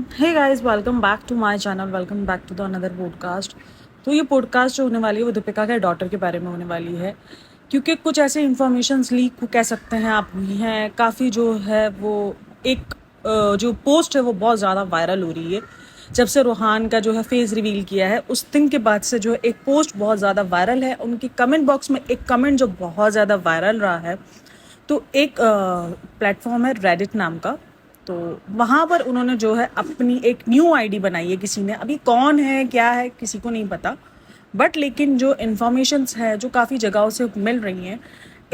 Hey guys, welcome back to my channel, welcome back to the another podcast. तो ये podcast जो होने वाली है वो दीपिका के डॉटर के बारे में होने वाली है, क्योंकि कुछ ऐसे इन्फॉर्मेशंस लीक कह सकते हैं आप हुई हैं काफ़ी। जो है वो एक जो पोस्ट है वो बहुत ज़्यादा वायरल हो रही है। जब से रूहान का जो है फेस रिवील किया है उस दिन के बाद से जो है एक पोस्ट बहुत ज़्यादा वायरल है। उनकी कमेंट बॉक्स में एक कमेंट जो बहुत ज़्यादा वायरल रहा है। तो एक प्लेटफॉर्म है रेडिट नाम का, तो वहाँ पर उन्होंने जो है अपनी एक न्यू आईडी बनाई है। किसी ने, अभी कौन है क्या है किसी को नहीं पता, बट लेकिन जो इन्फॉर्मेशंस है जो काफ़ी जगहों से मिल रही हैं,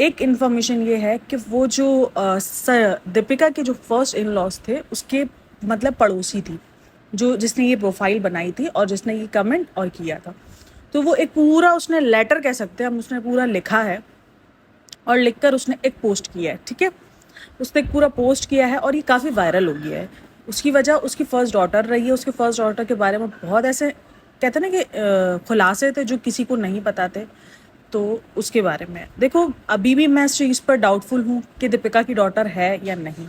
एक इन्फॉर्मेशन ये है कि वो जो दीपिका के जो फर्स्ट इन लॉज थे उसके मतलब पड़ोसी थी, जो जिसने ये प्रोफाइल बनाई थी और जिसने ये कमेंट और किया था। तो वो एक पूरा उसने लेटर कह सकते हैं हम, उसने पूरा लिखा है और लिखकर उसने एक पोस्ट किया है। ठीक है, उसने एक पूरा पोस्ट किया है और ये काफ़ी वायरल हो गया है। उसकी वजह उसकी फ़र्स्ट डॉटर रही है। उसके फर्स्ट डॉटर के बारे में बहुत ऐसे कहते हैं ना कि खुलासे थे जो किसी को नहीं पता थे। तो उसके बारे में देखो, अभी भी मैं इस चीज़ पर डाउटफुल हूँ कि दीपिका की डॉटर है या नहीं,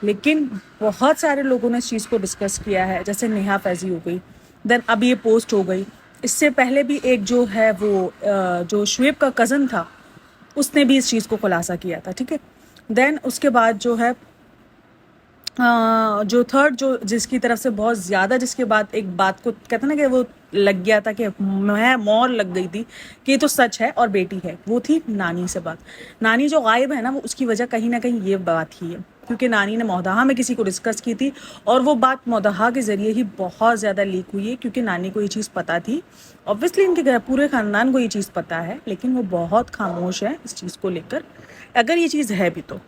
लेकिन बहुत सारे लोगों ने इस चीज़ को डिस्कस किया है। जैसे नेहा फैज़ी हो गई, देन अभी ये पोस्ट हो गई। इससे पहले भी एक जो है वो जो शुएब का कज़न था उसने भी इस चीज़ को खुलासा किया था। ठीक है, देन उसके बाद जो है जो थर्ड जो जिसकी तरफ से बहुत ज़्यादा, जिसके बाद एक बात को कहते हैं ना कि वो लग गया था कि मैं मोर लग गई थी कि ये तो सच है और बेटी है, वो थी नानी से बात। नानी जो गायब है ना, वो उसकी वजह कहीं ना कहीं ये बात ही है, क्योंकि नानी ने मोदहा में किसी को डिस्कस की थी और वो बात मोदहा के ज़रिए ही बहुत ज़्यादा लीक हुई है, क्योंकि नानी को ये चीज़ पता थी। ऑब्वियसली इनके पूरे ख़ानदान को ये चीज़ पता है, लेकिन वो बहुत खामोश है इस चीज़ को लेकर, अगर ये चीज़ है भी तो।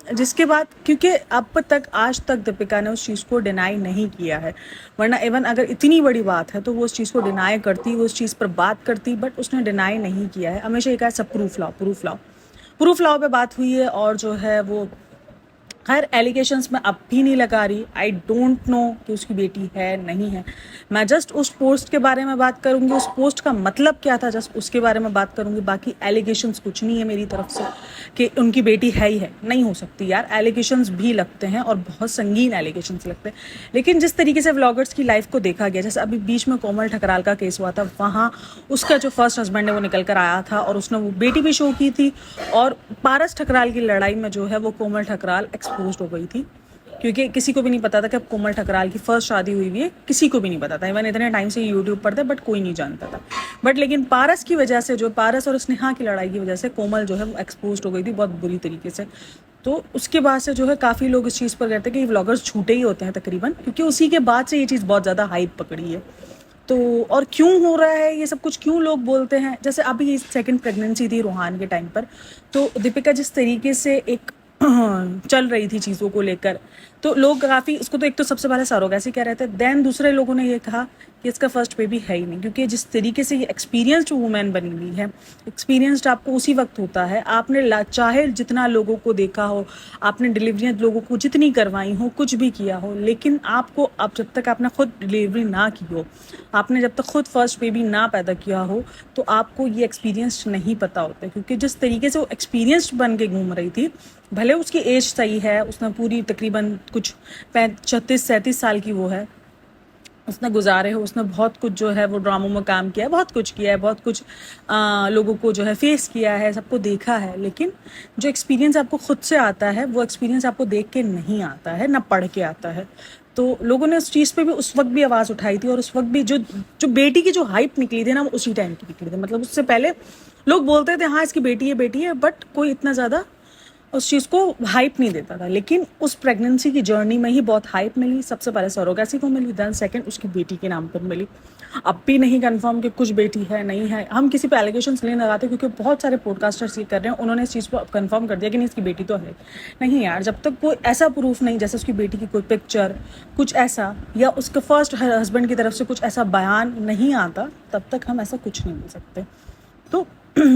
जिसके बाद क्योंकि अब तक आज तक दीपिका ने उस चीज़ को डिनाई नहीं किया है, वरना इवन अगर इतनी बड़ी बात है तो वो उस चीज़ को डिनाई करती, वो उस चीज़ पर बात करती, बट उसने डिनाई नहीं किया है। हमेशा ये कहा सब प्रूफ लाओ, प्रूफ लाओ, प्रूफ लाओ पे बात हुई है। और जो है वो खैर एलिगेशंस में अब भी नहीं लगा रही। आई डोंट नो कि उसकी बेटी है नहीं है। मैं जस्ट उस पोस्ट के बारे में बात करूंगी, उस पोस्ट का मतलब क्या था जस्ट उसके बारे में बात करूंगी। बाकी एलिगेशंस कुछ नहीं है मेरी तरफ से कि उनकी बेटी है ही है, नहीं हो सकती यार। एलिगेशंस भी लगते हैं और बहुत संगीन एलिगेशंस लगते हैं, लेकिन जिस तरीके से व्लॉगर्स की लाइफ को देखा गया, जैसे अभी बीच में कोमल ठकराल का केस हुआ था, वहाँ उसका जो फर्स्ट हस्बैंड है वो निकल कर आया था और उसने वो बेटी भी शो की थी। और पारस ठकराल की लड़ाई में जो है वो कोमल ठकराल एक्सपोज हो गई थी, क्योंकि किसी को भी नहीं पता था कि अब कोमल ठकराल की फर्स्ट शादी हुई हुई है, किसी को भी नहीं पता था। इवन इतने टाइम से यूट्यूब पर थे बट कोई नहीं जानता था। बट लेकिन पारस की वजह से, जो पारस और स्नेहा की लड़ाई की वजह से कोमल जो है वो एक्सपोज हो गई थी बहुत बुरी तरीके से। तो उसके बाद से जो है काफ़ी लोग इस चीज़ पर कहते हैं कि ये व्लॉगर्स झूठे ही होते हैं तकरीबन, क्योंकि उसी के बाद से ये चीज़ बहुत ज़्यादा हाइप पकड़ी है। तो और क्यों हो रहा है ये सब कुछ, क्यों लोग बोलते हैं, जैसे अभी सेकंड प्रेगनेंसी थी रूहान के टाइम पर, तो दीपिका जिस तरीके से एक चल रही थी चीज़ों को लेकर, तो लोग काफ़ी उसको, तो एक तो सबसे पहले सरोगेसी कह रहे थे, देन दूसरे लोगों ने ये कहा कि इसका फर्स्ट बेबी है ही नहीं, क्योंकि जिस तरीके से ये एक्सपीरियंस्ड वूमेन बनी हुई है। एक्सपीरियंस्ड आपको उसी वक्त होता है, आपने चाहे जितना लोगों को देखा हो, आपने डिलीवरियाँ लोगों को जितनी करवाई हो, कुछ भी किया हो, लेकिन आपको अब जब तक आपने खुद डिलीवरी ना की हो, आपने जब तक खुद फर्स्ट बेबी ना पैदा किया हो, तो आपको ये एक्सपीरियंस्ड नहीं पता होता। क्योंकि जिस तरीके से वो एक्सपीरियंस्ड बन के घूम रही थी, भले उसकी एज सही है, उसने पूरी तकरीबन कुछ 36-37 साल की वो है, उसने गुजारे हो, उसने बहुत कुछ जो है वो ड्रामों में काम किया है, बहुत कुछ किया है, बहुत कुछ लोगों को जो है फेस किया है, सबको देखा है। लेकिन जो एक्सपीरियंस आपको खुद से आता है वो एक्सपीरियंस आपको देख के नहीं आता है, ना पढ़ के आता है। तो लोगों ने उस चीज़ पे भी उस वक्त भी आवाज़ उठाई थी, और उस वक्त भी जो जो बेटी की जो हाइप निकली थी ना, वो उसी टाइम की निकली थी। मतलब उससे पहले लोग बोलते थे हाँ इसकी बेटी है बेटी है, बट कोई इतना ज़्यादा उस चीज़ को हाइप नहीं देता था। लेकिन उस प्रेगनेंसी की जर्नी में ही बहुत हाइप मिली। सबसे पहले सरोगेसी को मिली, देन सेकंड उसकी बेटी के नाम पर मिली। अब भी नहीं कंफर्म कि कुछ बेटी है नहीं है, हम किसी पे एलिगेशंस नहीं लगाते, क्योंकि बहुत सारे पॉडकास्टर्स ये कर रहे हैं, उन्होंने इस चीज़ को कंफर्म कर दिया कि नहीं इसकी बेटी तो है नहीं। यार जब तक कोई ऐसा प्रूफ नहीं, जैसे उसकी बेटी की कोई पिक्चर कुछ ऐसा, या उसके फर्स्ट हस्बैंड की तरफ से कुछ ऐसा बयान नहीं आता, तब तक हम ऐसा कुछ नहीं बोल सकते। तो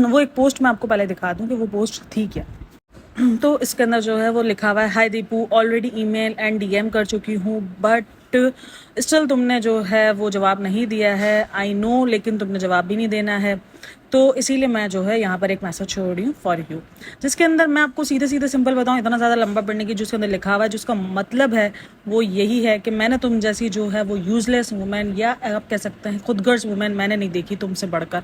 वो एक पोस्ट मैं आपको पहले दिखा दूँ कि वो पोस्ट थी क्या। तो इसके अंदर जो है वो लिखा हुआ है, hi Deepu, already email and DM कर चुकी हूँ, बट स्टिल तुमने जो है वो जवाब नहीं दिया है। आई नो, लेकिन तुमने जवाब भी नहीं देना है। तो इसीलिए मैं जो है यहाँ पर एक मैसेज छोड़ रही हूँ फॉर यू, जिसके अंदर मैं आपको सीधे सीधे सिंपल बताऊँ, इतना ज़्यादा लंबा पढ़ने की, जिसके अंदर लिखा हुआ है, जिसका मतलब है वो यही है कि मैंने तुम जैसी जो है वो यूजलेस वुमेन, या आप कह सकते हैं खुदगर्ज वुमेन मैंने नहीं देखी तुमसे बढ़कर,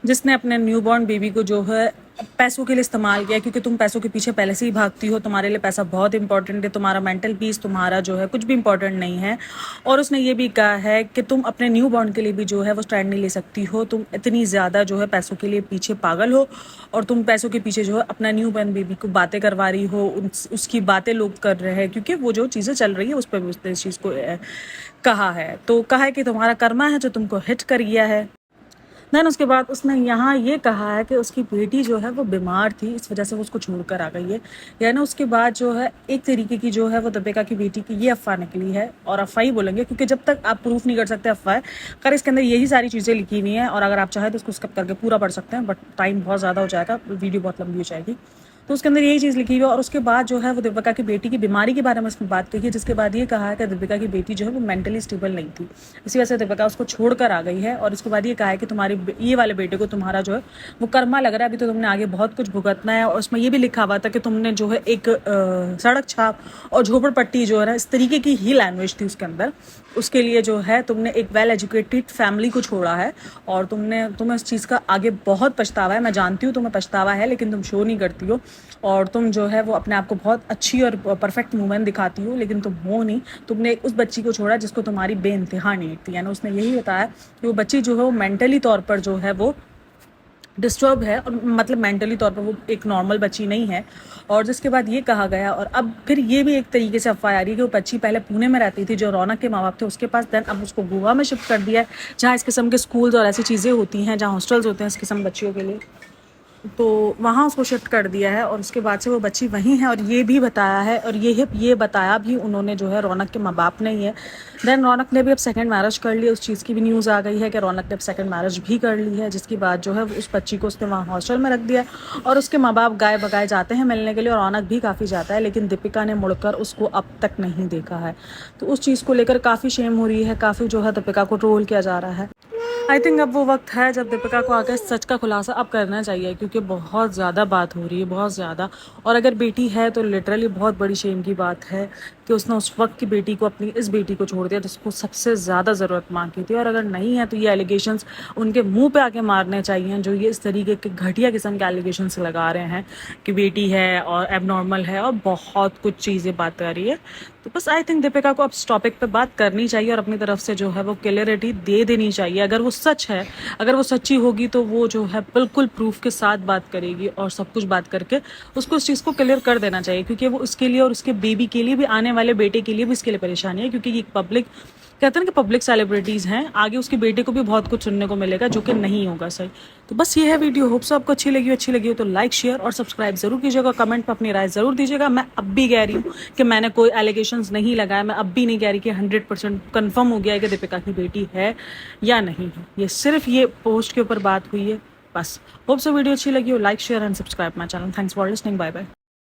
जिसने अपने न्यूबॉर्न बेबी को जो है पैसों के लिए इस्तेमाल किया, क्योंकि तुम पैसों के पीछे पहले से ही भागती हो, तुम्हारे लिए पैसा बहुत इंपॉर्टेंट है, तुम्हारा मेंटल पीस, तुम्हारा जो है कुछ भी इंपॉर्टेंट नहीं है। और उसने ये भी कहा है कि तुम अपने न्यूबॉर्न के लिए भी जो है वो स्टैंड नहीं ले सकती हो, तुम इतनी ज़्यादा जो है पैसों के लिए पीछे पागल हो, और तुम पैसों के पीछे जो है अपना न्यूबॉर्न बेबी को बातें करवा रही हो, उसकी बातें लोग कर रहे हैं, क्योंकि वो जो चीज़ें चल रही है उस पर भी उसने इस चीज़ को कहा है। तो कहा है कि तुम्हारा कर्मा है जो तुमको हिट कर गया है। देन उसके बाद उसने यहाँ ये कहा है कि उसकी बेटी जो है वो बीमार थी, इस वजह से वो उसको छोड़कर आ गई है। यानी उसके बाद जो है एक तरीके की जो है वो दीपिका की बेटी की ये अफवाह निकली है, और अफवाह ही बोलेंगे क्योंकि जब तक आप प्रूफ नहीं कर सकते अफवाह है, कर इसके अंदर यही सारी चीज़ें लिखी हुई हैं, और अगर आप चाहें तो उसको स्किप करके पूरा पढ़ सकते हैं, बट टाइम बहुत ज़्यादा हो जाएगा, वीडियो बहुत लंबी हो जाएगी। तो उसके अंदर यही चीज़ लिखी हुई है, और उसके बाद जो है वो दीपिका की बेटी की बीमारी के बारे में उसने बात कही है, जिसके बाद ये कहा है कि दीपिका की बेटी जो है वो मेंटली स्टेबल नहीं थी, इसी वजह से दीपिका उसको छोड़कर आ गई है। और उसके बाद ये कहा है कि तुम्हारे ये वाले बेटे को तुम्हारा जो है वो कर्मा लग रहा है, अभी तो तुमने आगे बहुत कुछ भुगतना है। और उसमें ये भी लिखा हुआ था कि तुमने जो है एक सड़क छाप और झोपड़पट्टी जो है ना, इस तरीके की ही लैंग्वेज थी उसके अंदर, उसके लिए जो है तुमने एक वेल एजुकेटेड फैमिली को छोड़ा है, और तुम्हें उस चीज़ का आगे बहुत पछतावा है। मैं जानती हूँ तुम्हें पछतावा है, लेकिन तुम शो नहीं करती हो, और तुम जो है वो अपने आप को बहुत अच्छी और परफेक्ट वूमेन दिखाती हो, लेकिन तुम हो नहीं। तुमने उस बच्ची को छोड़ा जिसको तुम्हारी बेइंतहा नीड थी। यानी उसने यही बताया कि वो बच्ची जो है वो मेंटली तौर पर जो है वो डिस्टर्ब है, और मतलब मेंटली तौर पर वो एक नॉर्मल बच्ची नहीं है। और जिसके बाद ये कहा गया, और अब फिर ये भी एक तरीके से अफवाह आ रही है कि वो बच्ची पहले पुणे में रहती थी, जो रौनक के माँ बाप थे उसके पास, देन अब उसको गोवा में शिफ्ट कर दिया है, जहाँ इस किस्म के स्कूल्स और ऐसी चीज़ें होती हैं, जहाँ हॉस्टल्स होते हैं इस किस्म बच्चियों के लिए, तो वहाँ उसको शिफ्ट कर दिया है। और उसके बाद से वो बच्ची वहीं है, और ये भी बताया है, और ये बताया भी उन्होंने जो है रौनक के माँ बाप ने ही है। देन रौनक ने भी अब सेकंड मैरिज कर लिया, उस चीज़ की भी न्यूज़ आ गई है कि रौनक ने अब सेकंड मैरिज भी कर ली है, जिसके बाद जो है उस बच्ची को उसने वहाँ हॉस्टल में रख दिया, और उसके माँ बाप गाय बगाए जाते हैं मिलने के लिए, और रौनक भी काफ़ी जाता है, लेकिन दीपिका ने मुड़कर उसको अब तक नहीं देखा है। तो उस चीज़ को लेकर काफ़ी शेम हो रही है, काफ़ी जो है दीपिका को ट्रोल किया जा रहा है। आई थिंक अब वो वक्त है जब दीपिका को आकर सच का खुलासा अब करना चाहिए, क्योंकि बहुत ज़्यादा बात हो रही है, बहुत ज़्यादा। और अगर बेटी है तो लिटरली बहुत बड़ी शेम की बात है कि उसने उस वक्त की बेटी को, अपनी इस बेटी को छोड़ दिया जिसको सबसे ज़्यादा ज़रूरत माँ की थी। और अगर नहीं है तो ये एलिगेशंस उनके मुंह पे आके मारने चाहिए, जो ये इस तरीके के घटिया किस्म के एलिगेशंस लगा रहे हैं कि बेटी है और एबनॉर्मल है और बहुत कुछ चीज़ें बात कर रही है। तो बस आई थिंक दीपिका को अब इस टॉपिक पे बात करनी चाहिए, और अपनी तरफ से जो है वो क्लियरिटी दे देनी चाहिए। अगर वो सच है, अगर वो सच्ची होगी, तो वो जो है बिल्कुल प्रूफ के साथ बात करेगी, और सब कुछ बात करके उसको इस चीज़ को क्लियर कर देना चाहिए, क्योंकि वो उसके लिए और उसके बेबी के लिए भी, आने वाले बेटे के लिए भी इसके लिए परेशानी है, क्योंकि ये पब्लिक कहते हैं कि पब्लिक सेलिब्रिटीज़ हैं, आगे उसके बेटे को भी बहुत कुछ सुनने को मिलेगा, जो कि नहीं होगा सही। तो बस ये है वीडियो, होप सो आपको अच्छी लगी हो तो लाइक शेयर और सब्सक्राइब जरूर कीजिएगा, कमेंट पर अपनी राय जरूर दीजिएगा। मैं अब भी कह रही हूँ कि मैंने कोई एलिगेशंस नहीं लगाया, मैं अब भी नहीं कह रही कि 100% कन्फर्म हो गया है कि दीपिका की बेटी है या नहीं है, ये सिर्फ ये पोस्ट के ऊपर बात हुई है बस। होप सो वीडियो अच्छी लगी हो, like share and subscribe my channel. Thanks for listening, bye bye.